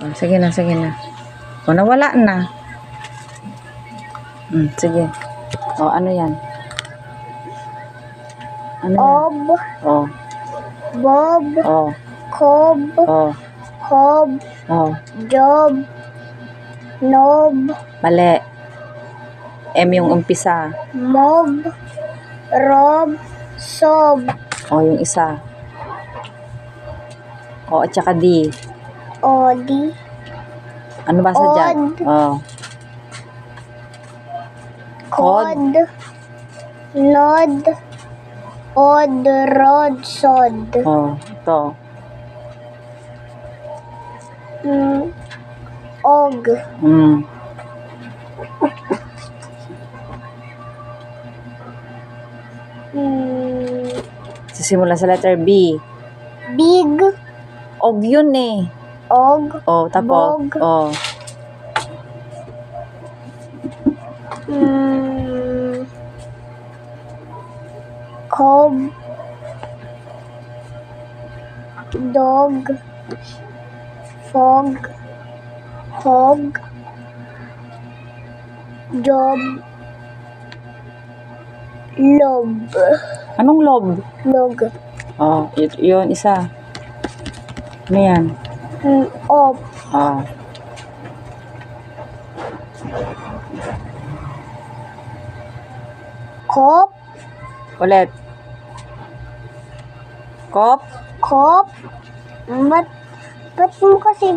Oh, sige na, sige na. O, nawala na. Sige. O, ano yan? Ano yan? Ob, O, bob, o, cob, o, hob, o. job, nob, Mali. M yung umpisa. mob, rob, sob, O, yung isa. O, at saka D. odi, Ano ba sa dyan? Od. O, cod, nod, od, rod, sod, o. Ito. og, Mm. Sisimula sa letter B. big, Og yun eh. og, O, tapos. Bog. O. cob, dog, fog, hog, job, lob, Anong lob? log, O, yun, isa. Ano yan? op, O. kop, Ulit. Kop. kop, ba't mo kasi